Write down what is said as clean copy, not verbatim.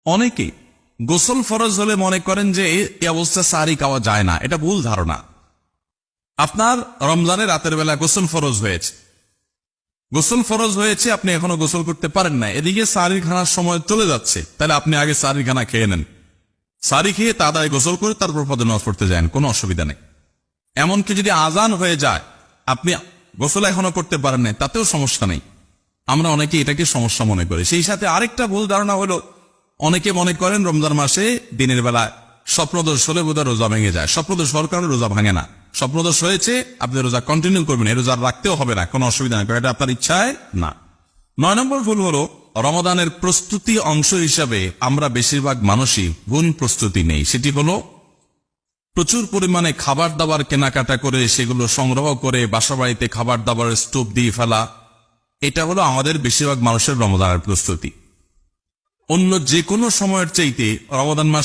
অনেকে গোসল ফরজ হলে মনে করেন যে এই অবস্থা সারি খাওয়া যায় না। এটা ভুল ধারণা। আপনার রমজানের রাতের বেলা গোসল ফরজ হয়েছে, আপনি এখনো গোসল করতে পারেন না, এদিকে সারি খানার সময় চলে যাচ্ছে, তাহলে আপনি আগে সারি খানা খেয়ে নেন। সারি খেয়ে তাড়াতাড়ি গোসল করে তারপর ফজর নামাজ পড়তে যান, কোনো অসুবিধা নেই। এমনকি যদি আজান হয়ে যায়, আপনি গোসল এখনো করতে পারেন না, তাতেও সমস্যা নেই। আমরা অনেকে এটাকে সমস্যা মনে করি। সেই সাথে আরেকটা ভুল ধারণা হলো, অনেকে মনে করেন রমজান মাসে দিনের বেলা স্বপ্নদোষ হলে বোধহয় রোজা ভেঙে যায়। স্বপ্নদোষ হওয়ার কারণে রোজা ভাঙে না। স্বপ্নদোষ হয়েছে, আপনি রোজা কন্টিনিউ করবেন, এই রোজা রাখতেও হবে না, কোনো অসুবিধা নেই, এটা আপনার ইচ্ছায় না। 9 নম্বর ভুল হলো, রমাদানের প্রস্তুতি অংশ হিসাবে আমরা বেশিরভাগ মানুষই ভুল প্রস্তুতি নেই। সেটি হলো প্রচুর পরিমাণে খাবার দাবার কেনাকাটা করে সেগুলো সংগ্রহ করে বাসা বাড়িতে খাবার দাবার স্টোভ দিয়ে ফেলা। এটা হলো আমাদের বেশিরভাগ মানুষের রমাদানের প্রস্তুতি। অন্য যে কোনো সময়ের চাইতে রমাদান মাস